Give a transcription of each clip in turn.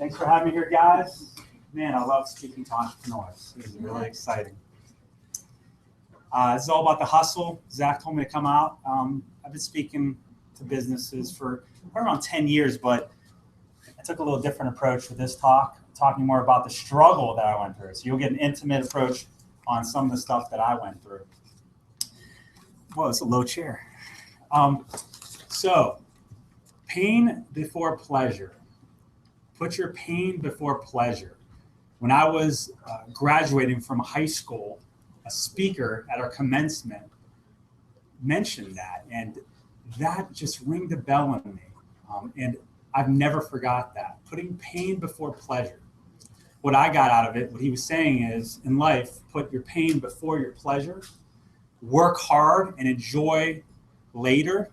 Thanks for having me here, guys. Man, I love speaking to entrepreneurs. This is really exciting. This is all about the hustle. Zach told me to come out. I've been speaking to businesses for around 10 years, but I took a little different approach with this talk, talking more about the struggle that I went through. So you'll get an intimate approach on some of the stuff that I went through. Whoa, it's a low chair. So pain before pleasure. Put your pain before pleasure. When I was graduating from high school, a speaker at our commencement mentioned that, and that just ringed a bell in me. And I've never forgot that. Putting pain before pleasure. What I got out of it, what he was saying is, in life, put your pain before your pleasure. Work hard and enjoy later.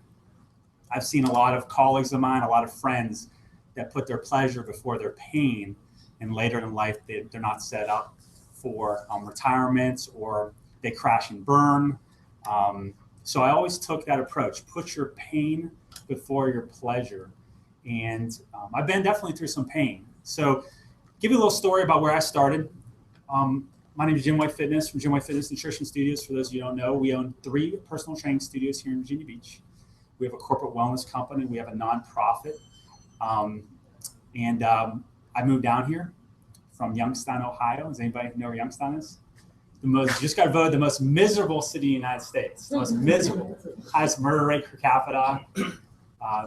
I've seen a lot of colleagues of mine, a lot of friends that put their pleasure before their pain, and later in life they're not set up for retirement, or they crash and burn. So I always took that approach: put your pain before your pleasure. And I've been definitely through some pain. So give you a little story about where I started. My name is Jim White Fitness from Jim White Fitness Nutrition Studios. For those of you who don't know, we own 3 personal training studios here in Virginia Beach. We have a corporate wellness company. We have a nonprofit. I moved down here from Youngstown, Ohio. Does anybody know where Youngstown is? Just got voted the most miserable city in the United States. The most miserable. Highest murder rate per capita.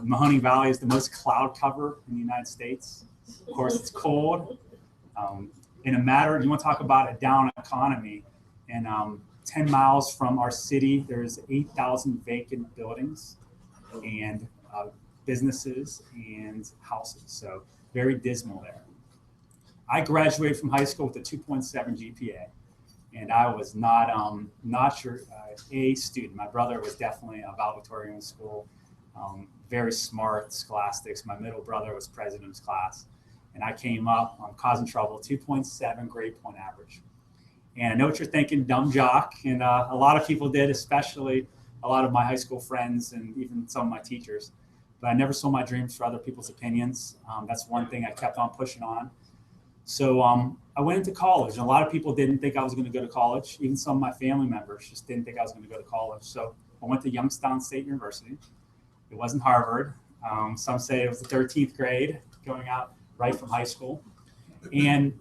Mahoning Valley is the most cloud cover in the United States. Of course, it's cold. In a matter, you want to talk about a down economy, and 10 miles from our city, there's 8,000 vacant buildings and businesses and houses. So very dismal there. I graduated from high school with a 2.7 GPA, and I was not sure A student. My brother was definitely a valedictorian in school, very smart, scholastics. My middle brother was president of his class, and I came up causing trouble, 2.7 grade point average. And I know what you're thinking, dumb jock, and a lot of people did, especially a lot of my high school friends and even some of my teachers. But I never sold my dreams for other people's opinions. That's one thing I kept on pushing on. So I went into college, and a lot of people didn't think I was going to go to college. Even some of my family members just didn't think I was going to go to college. So I went to Youngstown State University. It wasn't Harvard. Some say it was the 13th grade, going out right from high school. And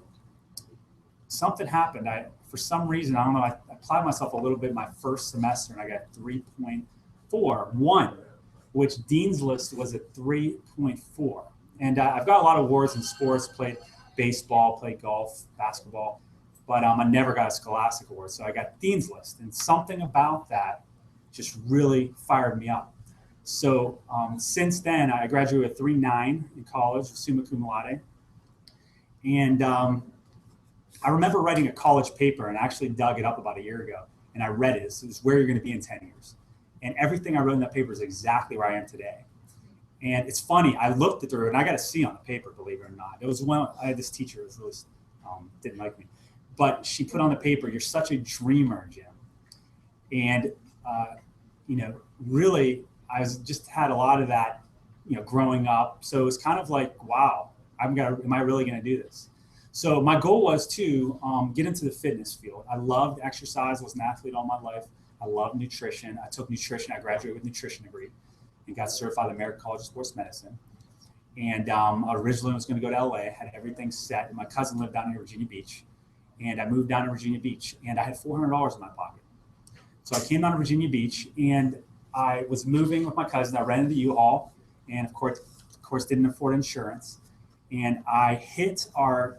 something happened. For some reason, I don't know, I applied myself a little bit my first semester, and I got 3.41, which Dean's List was at 3.4. And I've got a lot of awards in sports, played baseball, played golf, basketball, but I never got a Scholastic Award. So I got Dean's List, and something about that just really fired me up. So since then, I graduated with 3.9 in college, summa cum laude. And I remember writing a college paper, and I actually dug it up about a year ago, and I read it. It was where you're going to be in 10 years. And everything I wrote in that paper is exactly where I am today. And it's funny, I looked at through, and I got a C on the paper, believe it or not. It was when I had this teacher who was really didn't like me. But she put on the paper, "You're such a dreamer, Jim." And, really, just had a lot of that, growing up. So it was kind of like, wow, am I really going to do this? So my goal was to get into the fitness field. I loved exercise, was an athlete all my life. I love nutrition. I took nutrition. I graduated with a nutrition degree and got certified at the American College of Sports Medicine. And I originally was going to go to LA, had everything set. And my cousin lived down in Virginia Beach. And I moved down to Virginia Beach, and I had $400 in my pocket. So I came down to Virginia Beach, and I was moving with my cousin. I rented a U-Haul, and of course didn't afford insurance. And I hit our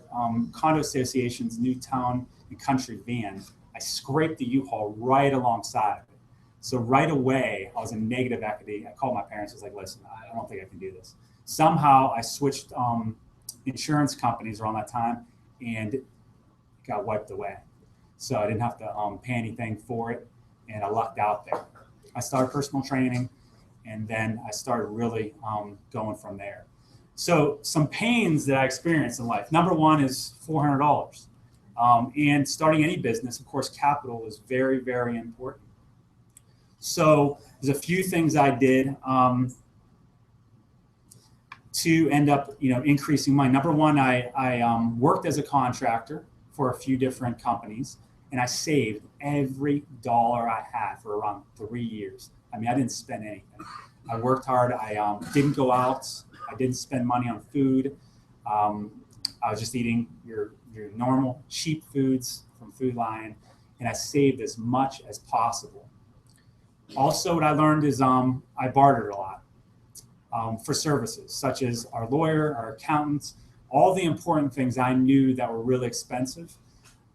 condo association's new town and country van. I scraped the U-Haul right alongside of it. So right away, I was in negative equity. I called my parents. I was like, "Listen, I don't think I can do this." Somehow I switched insurance companies around that time, and got wiped away. So I didn't have to pay anything for it, and I lucked out there. I started personal training, and then I started really going from there. So some pains that I experienced in life. Number one is $400. And starting any business, of course, capital is very, very important. So there's a few things I did. to end up, increasing mine. Number one, I worked as a contractor for a few different companies, and I saved every dollar I had for around 3 years. I mean, I didn't spend anything. I worked hard. I didn't go out. I didn't spend money on food. I was just eating your normal cheap foods from Food Lion, and I saved as much as possible. Also, what I learned is I bartered a lot for services, such as our lawyer, our accountants, all the important things I knew that were really expensive.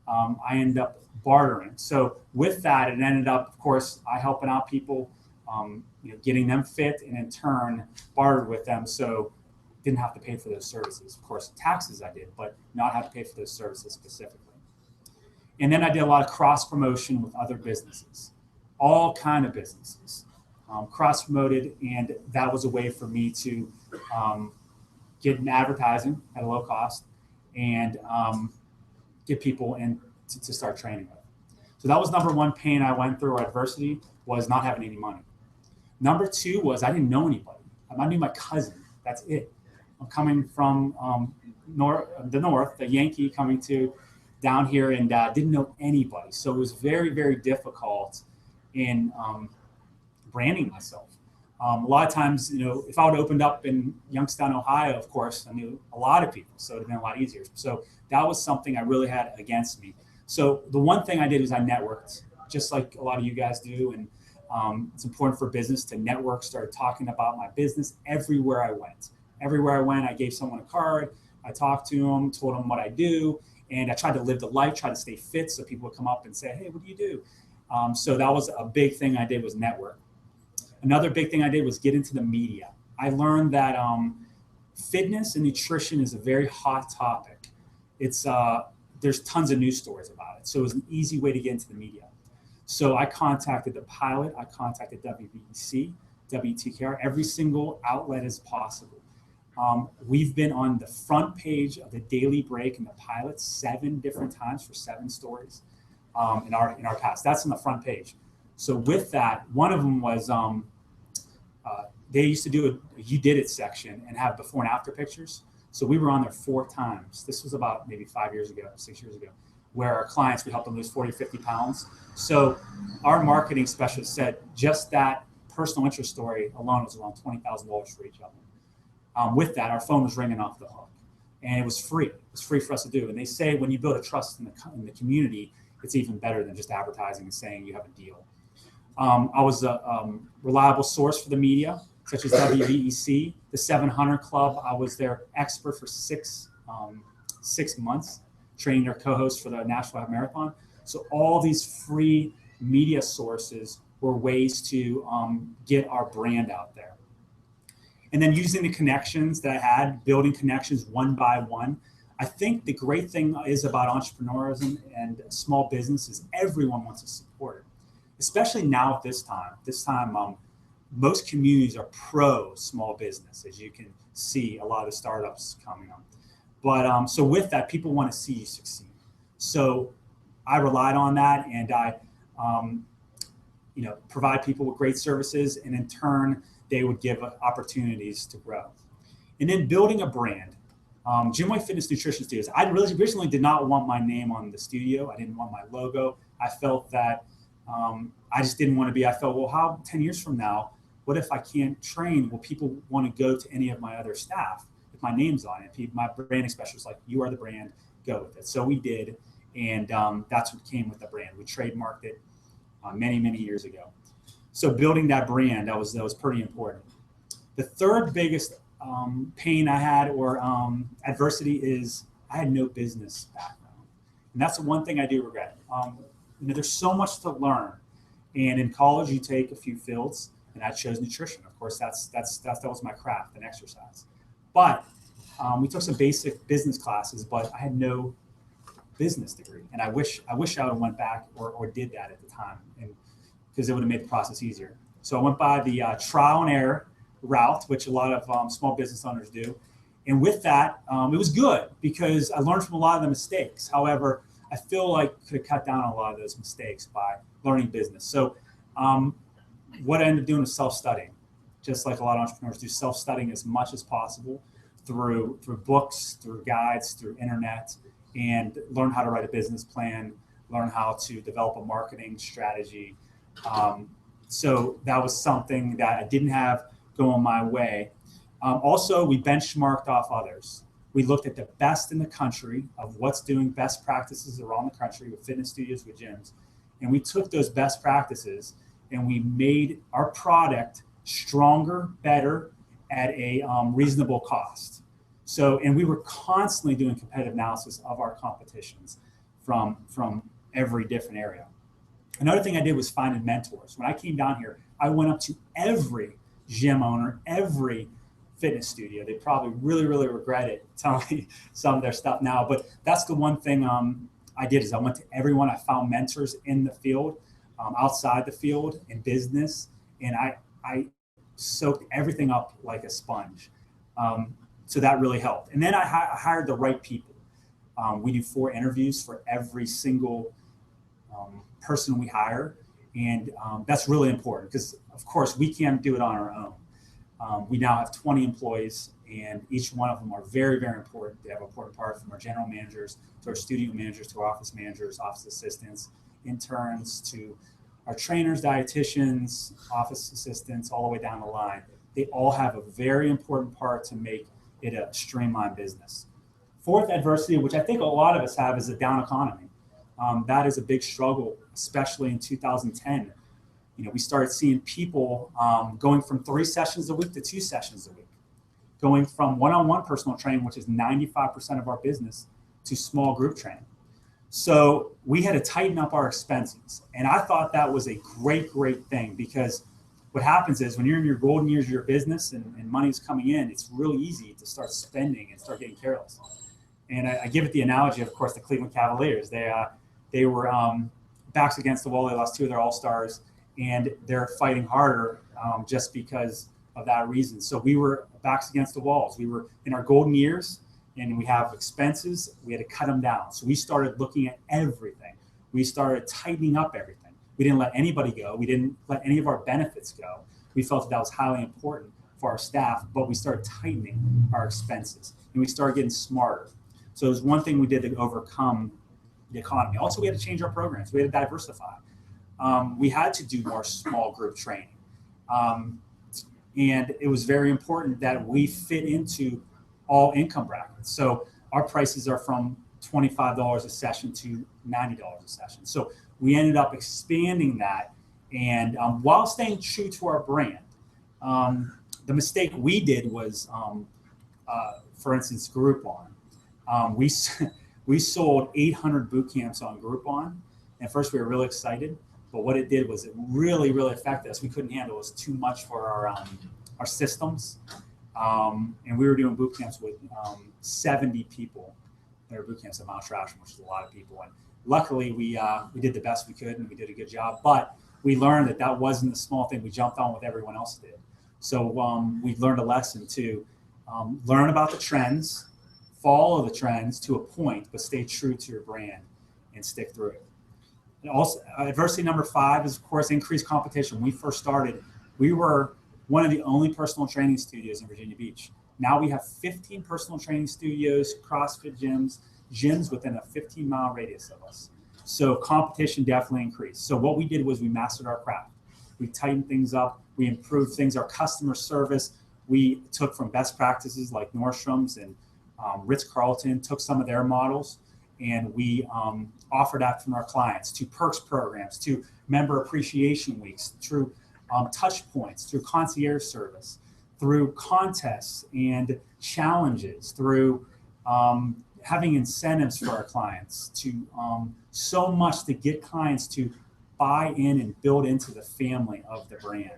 I ended up bartering. So with that, it ended up, of course, I helping out people, getting them fit, and in turn bartered with them. So didn't have to pay for those services. Of course, taxes I did, but not have to pay for those services specifically. And then I did a lot of cross promotion with other businesses, all kind of businesses, cross promoted, and that was a way for me to get an advertising at a low cost and get people in to start training with. So that was number one pain I went through, or adversity, was not having any money. Number two was I didn't know anybody. I knew my cousin. That's it. I'm coming from the north, the Yankee, coming to down here, and didn't know anybody. So it was very, very difficult in branding myself. A lot of times, if I would have opened up in Youngstown, Ohio, of course, I knew a lot of people, so it would have been a lot easier. So that was something I really had against me. So the one thing I did was I networked, just like a lot of you guys do, and it's important for business to network. Started talking about my business everywhere I went. Everywhere I went, I gave someone a card. I talked to them, told them what I do, and I tried to live the life, try to stay fit, so people would come up and say, "Hey, what do you do?" So that was a big thing I did, was network. Another big thing I did was get into the media. I learned that fitness and nutrition is a very hot topic. It's there's tons of news stories about it, so it was an easy way to get into the media. So I contacted the Pilot, I contacted WBEC, WTKR, every single outlet as possible. We've been on the front page of the Daily Break and the Pilot 7 different times for 7 stories in our past. That's on the front page. So with that, one of them was they used to do a "You Did It" section and have before and after pictures. So we were on there 4 times. This was about maybe 5 years ago, 6 years ago, where our clients, we helped them lose 40 or 50 pounds. So our marketing specialist said just that personal interest story alone was around $20,000 for each of them. With that, our phone was ringing off the hook, and it was free. It was free for us to do. And they say when you build a trust in the community, it's even better than just advertising and saying you have a deal. I was a reliable source for the media, such as WVEC, the 700 Club. I was their expert for 6 months, training their co-hosts for the National Half Marathon. So all these free media sources were ways to get our brand out there. And then using the connections that I had, building connections one by one. I think the great thing is about entrepreneurism and small businesses, everyone wants to support it, especially now at this time. Most communities are pro small business, as you can see a lot of startups coming up. But so with that, people want to see you succeed. So I relied on that, and I provide people with great services, and in turn, they would give opportunities to grow. And then building a brand. Gymway Fitness Nutrition Studios. I originally did not want my name on the studio. I didn't want my logo. I felt that I just didn't want to be. I felt, well, how 10 years from now, what if I can't train? Will people want to go to any of my other staff if my name's on it? My branding specialist, like, you are the brand, go with it. So we did, and that's what came with the brand. We trademarked it many, many years ago. So building that brand, that was pretty important. The third biggest pain I had, or adversity, is I had no business background. And that's the one thing I do regret. There's so much to learn. And in college, you take a few fields, and I chose nutrition. Of course, that was my craft and exercise. But we took some basic business classes, but I had no business degree. And I wish I would have went back or did that at the time, because it would have made the process easier. So I went by the trial and error route, which a lot of small business owners do. And with that, it was good because I learned from a lot of the mistakes. However, I feel like I could have cut down on a lot of those mistakes by learning business. So what I ended up doing is self-studying, just like a lot of entrepreneurs do, self-studying as much as possible. through books, through guides, through internet, and learn how to write a business plan, learn how to develop a marketing strategy. So that was something that I didn't have going my way. Also, we benchmarked off others. We looked at the best in the country of what's doing best practices around the country with fitness studios, with gyms. And we took those best practices and we made our product stronger, better at a reasonable cost. So, and we were constantly doing competitive analysis of our competitions from every different area. Another thing I did was finding mentors. When I came down here, I went up to every gym owner, every fitness studio. They probably really, really regret it telling me some of their stuff now. But that's the one thing I did is I went to everyone. I found mentors in the field, outside the field, in business, and I soaked everything up like a sponge. So that really helped. And then I hired the right people. We do 4 interviews for every single person we hire. And that's really important because, of course, we can't do it on our own. We now have 20 employees, and each one of them are very, very important. They have an important part from our general managers to our studio managers to our office managers, office assistants, interns, to our trainers, dietitians, office assistants, all the way down the line. They all have a very important part to make it a streamlined business. Fourth adversity, which I think a lot of us have, is a down economy. That is a big struggle, especially in 2010. You know, we started seeing people going from 3 sessions a week to 2 sessions a week, going from one-on-one personal training, which is 95% of our business, to small group training. So we had to tighten up our expenses. And I thought that was a great, great thing, because what happens is when you're in your golden years of your business and money's coming in, it's really easy to start spending and start getting careless. And I give it the analogy, of course, the Cleveland Cavaliers. They were backs against the wall. They lost 2 of their all-stars, and they're fighting harder just because of that reason. So we were backs against the walls. We were in our golden years, and we have expenses. We had to cut them down. So we started looking at everything. We started tightening up everything. We didn't let anybody go. We didn't let any of our benefits go. We felt that was highly important for our staff, but we started tightening our expenses, and we started getting smarter. So it was one thing we did to overcome the economy. Also, we had to change our programs. We had to diversify. We had to do more small group training. And it was very important that we fit into all income brackets. So our prices are from $25 a session to $90 a session. So we ended up expanding that, and while staying true to our brand. The mistake we did was, for instance, Groupon. We sold 800 boot camps on Groupon. At first, we were really excited, but what it did was it really, really affected us. We couldn't handle it. It was too much for our systems. And we were doing boot camps with 70 people. There were boot camps at Mount Trasham, which is a lot of people. And luckily, we did the best we could, and we did a good job. But we learned that that wasn't a small thing. We jumped on what everyone else did. So we learned a lesson to learn about the trends, follow the trends to a point, but stay true to your brand and stick through it. And also, adversity number 5 is, of course, increased competition. When we first started, we were one of the only personal training studios in Virginia Beach. Now we have 15 personal training studios, CrossFit gyms within a 15-mile radius of us. So competition definitely increased. So what we did was we mastered our craft. We tightened things up. We improved things. Our customer service, we took from best practices like Nordstrom's and Ritz-Carlton, took some of their models, and we offered that from our clients to perks programs, to member appreciation weeks, through touch points, through concierge service, through contests and challenges, through having incentives for our clients, to so much to get clients to buy in and build into the family of the brand.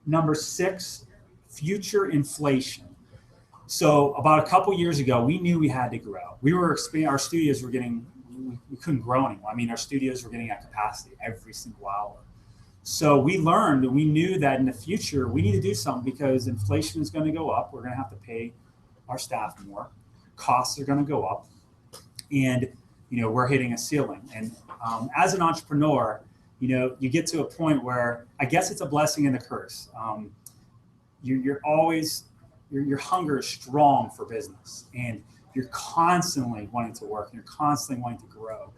Number 6, future inflation. So about a couple years ago, we knew we had to grow. We were expanding. Our studios were getting, we couldn't grow anymore. I mean, our studios were getting at capacity every single hour. So we learned, and we knew that in the future, we need to do something because inflation is going to go up. We're going to have to pay our staff more. Costs are going to go up. And, you know, we're hitting a ceiling. And as an entrepreneur, you know, you get to a point where I guess it's a blessing and a curse. you're always, your hunger is strong for business, and you're constantly wanting to work, and you're constantly wanting to grow.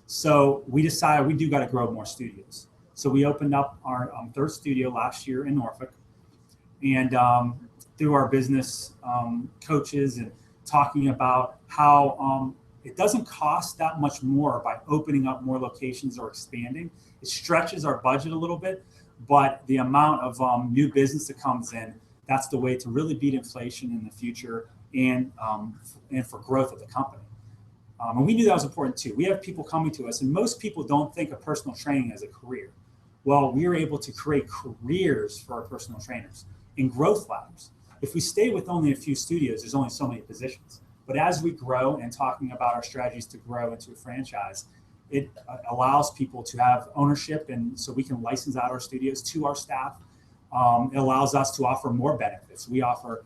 So we decided we do got to grow more studios. So we opened up our third studio last year in Norfolk, and through our business coaches and talking about how it doesn't cost that much more by opening up more locations or expanding. It stretches our budget a little bit, but the amount of new business that comes in, that's the way to really beat inflation in the future and for growth of the company. And we knew that was important too. We have people coming to us, and most people don't think of personal training as a career. Well, we were able to create careers for our personal trainers and growth ladders. If we stay with only a few studios, there's only so many positions. But as we grow and talking about our strategies to grow into a franchise, it allows people to have ownership, and so we can license out our studios to our staff. It allows us to offer more benefits. We offer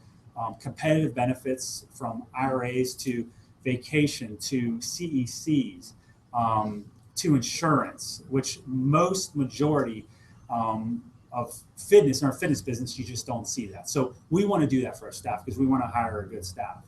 competitive benefits from IRAs to vacation to CECs to insurance, which majority of fitness in our fitness business, you just don't see that. So we want to do that for our staff because we want to hire a good staff.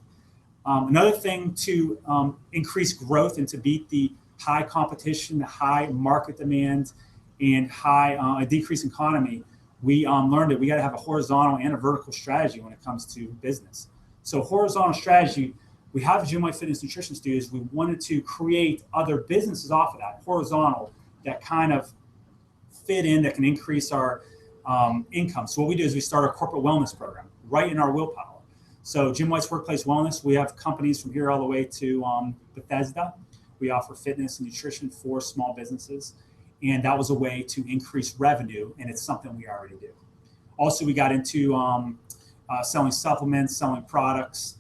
Another thing to increase growth and to beat the high competition, the high market demand, and a decreasing economy, we learned that we got to have a horizontal and a vertical strategy when it comes to business. So horizontal strategy, we have Gym White Fitness Nutrition Studios. We wanted to create other businesses off of that, horizontal, that kind of fit in, that can increase our income. So what we do is we start a corporate wellness program right in our willpower. So Gym White's Workplace Wellness, we have companies from here all the way to Bethesda. We offer fitness and nutrition for small businesses. And that was a way to increase revenue, and it's something we already do. Also, we got into selling supplements, selling products.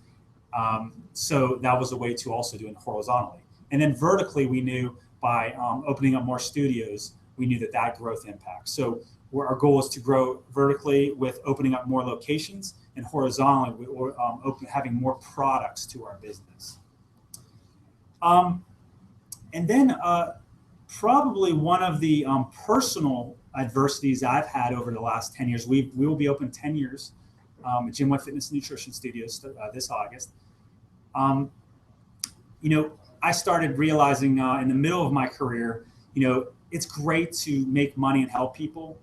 So that was a way to also do it horizontally. And then vertically, we knew by opening up more studios, we knew that growth impact. So our goal is to grow vertically with opening up more locations, and horizontally, having more products to our business. And then probably one of the personal adversities I've had over the last 10 years, we will be open 10 years at Gym White Fitness and Nutrition Studios this August. I started realizing in the middle of my career, it's great to make money and help people,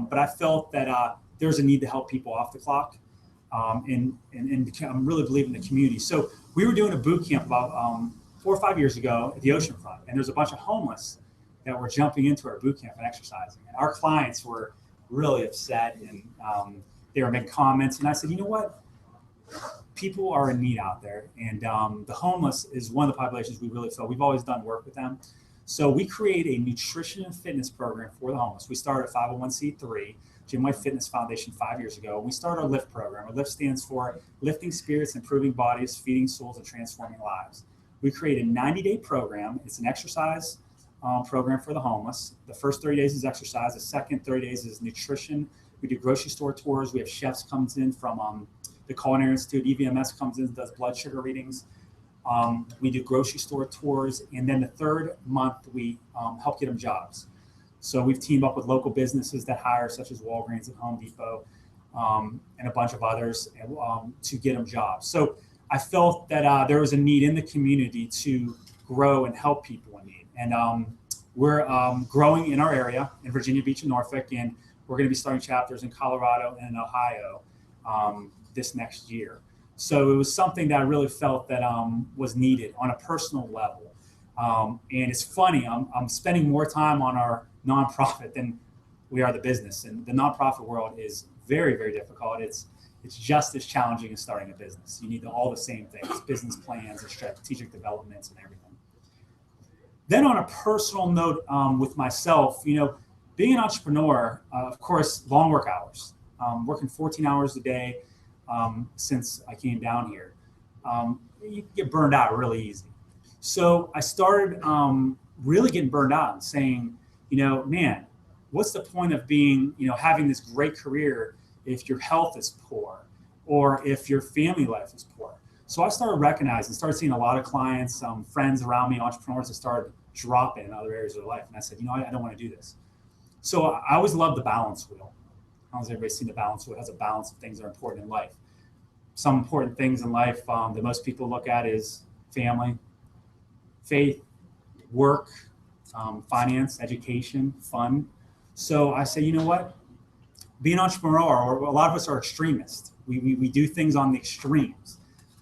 but I felt that there's a need to help people off the clock, and I'm really believing in the community. So we were doing a boot camp about 4 or 5 years ago at the oceanfront, and there's a bunch of homeless that were jumping into our boot camp and exercising. And our clients were really upset, and they were making comments. And I said, you know what? People are in need out there, and the homeless is one of the populations we really feel. We've always done work with them. So we create a nutrition and fitness program for the homeless. We started a 501c3, Gym White Fitness Foundation, 5 years ago. We started our LIFT program. Our LIFT stands for Lifting Spirits, Improving Bodies, Feeding Souls, and Transforming Lives. We create a 90-day program. It's an exercise program for the homeless. The first 30 days is exercise. The second 30 days is nutrition. We do grocery store tours. We have chefs comes in from the Culinary Institute. EVMS comes in, does blood sugar readings. We do grocery store tours. And then the third month, we help get them jobs. So we've teamed up with local businesses that hire, such as Walgreens and Home Depot, and a bunch of others to get them jobs. So I felt that there was a need in the community to grow and help people in need. And we're growing in our area in Virginia Beach and Norfolk, and we're going to be starting chapters in Colorado and in Ohio this next year. So it was something that I really felt that was needed on a personal level. And it's funny, I'm spending more time on our nonprofit than we are the business. And the nonprofit world is very, very difficult. It's just as challenging as starting a business. You need all the same things, business plans and strategic developments and everything. Then on a personal note with myself, being an entrepreneur, of course, long work hours, working 14 hours a day since I came down here. You get burned out really easy. So I started really getting burned out and saying, man, what's the point of being, having this great career if your health is poor or if your family life is poor? So I started recognizing, started seeing a lot of clients, friends around me, entrepreneurs that started dropping in other areas of their life. And I said, I don't want to do this. So I always loved the balance wheel. How has everybody seen the balance wheel? It has a balance of things that are important in life. Some important things in life that most people look at is family, faith, work, finance, education, fun. So I say, you know what? Being entrepreneurial, or a lot of us are extremists. We do things on the extremes.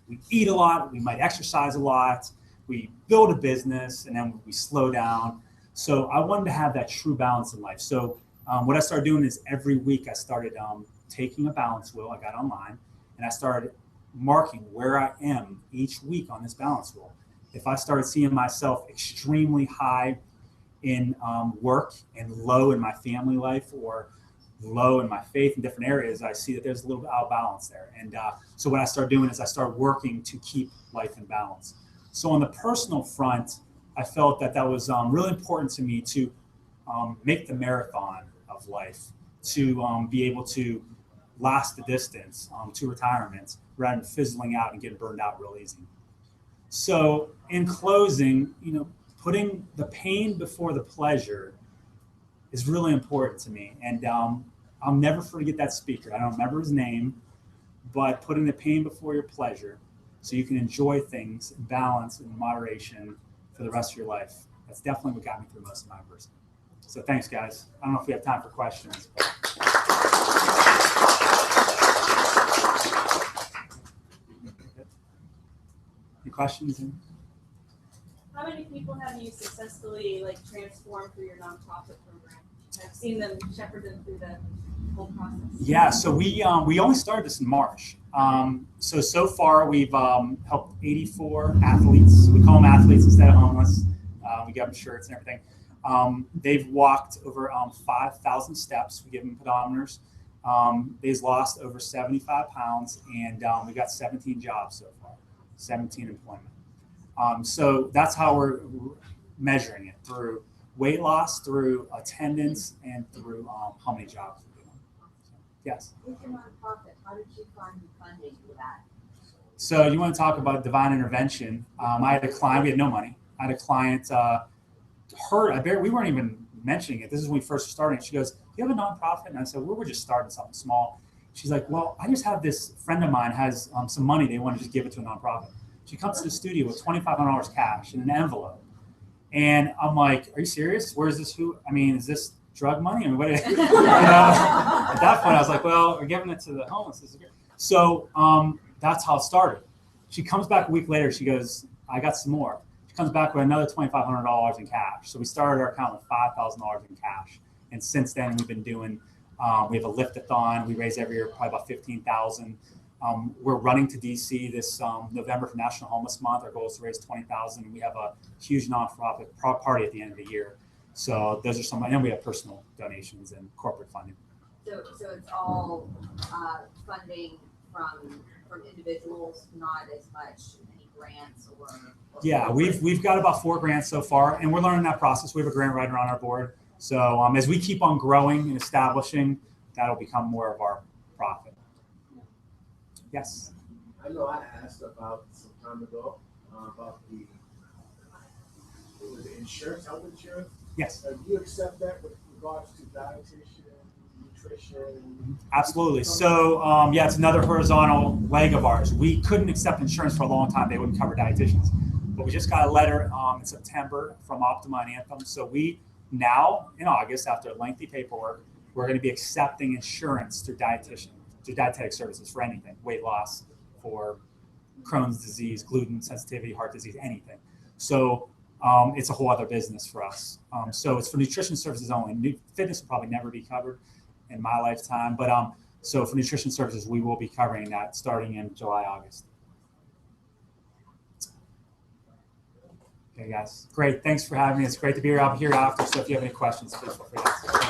We eat a lot, we might exercise a lot, we build a business, and then we slow down. So I wanted to have that true balance in life. So what I started doing is every week I started taking a balance wheel. I got online and I started marking where I am each week on this balance wheel. If I started seeing myself extremely high in work and low in my family life, or low in my faith in different areas, I see that there's a little bit out of balance there. And so what I started doing is I started working to keep life in balance. So on the personal front, I felt that that was really important to me to make the marathon of life, to be able to last the distance to retirement rather than fizzling out and getting burned out real easy. So in closing, you know, putting the pain before the pleasure is really important to me. And I'll never forget that speaker. I don't remember his name, but putting the pain before your pleasure so you can enjoy things in balance and moderation for the rest of your life. That's definitely what got me through most of my adversity. So thanks, guys. I don't know if we have time for questions. Any questions? How many people have you successfully transformed through your nonprofit program? I've seen them shepherd them through the whole process. Yeah, so we only started this in March. So far we've helped 84 athletes. We call them athletes instead of homeless. We give them shirts and everything. They've walked over 5,000 steps. We give them pedometers. They've lost over 75 pounds, and we got 17 jobs so far, 17 employment. So that's how we're measuring it, through weight loss, through attendance, and through how many jobs we're doing. So, yes? With your nonprofit, how did you find funding for that? So you want to talk about divine intervention. I had a client, we had no money. I had a client, we weren't even mentioning it. This is when we first started. She goes, do you have a nonprofit? And I said, well, we're just starting something small. She's like, well, I just have this friend of mine has some money. They want to just give it to a nonprofit. She comes to the studio with $2,500 cash in an envelope. And I'm like, are you serious? Where's this? Is this drug money? At that point, I was like, well, we're giving it to the homeless. So that's how it started. She comes back a week later. She goes, I got some more. She comes back with another $2,500 in cash. So we started our account with $5,000 in cash. And since then, we've been doing, we have a lift-a-thon. We raise every year probably about $15,000. We're running to DC this November for National Homeless Month. Our goal is to raise $20,000. We have a huge nonprofit party at the end of the year. So those are some, and then we have personal donations and corporate funding. So it's all funding from individuals, not as much any grants or yeah, we've got about 4 grants so far, and we're learning that process. We have a grant writer on our board. So as we keep on growing and establishing, that'll become more of our profit. Yes. I know I asked about some time ago about the insurance, health insurance. Yes. Do you accept that with regards to dietitian, nutrition? Absolutely. So yeah, it's another horizontal leg of ours. We couldn't accept insurance for a long time. They wouldn't cover dietitians. But we just got a letter in September from Optima and Anthem. So we now, in August, after lengthy paperwork, we're going to be accepting insurance through dietetic services for anything, weight loss, for Crohn's disease, gluten sensitivity, heart disease, anything. So it's a whole other business for us. So it's for nutrition services only. Fitness will probably never be covered in my lifetime, but so for nutrition services, we will be covering that starting in July, August. Okay, guys. Great. Thanks for having me. It's great to be here. I'll be here after, so if you have any questions, please feel free to ask.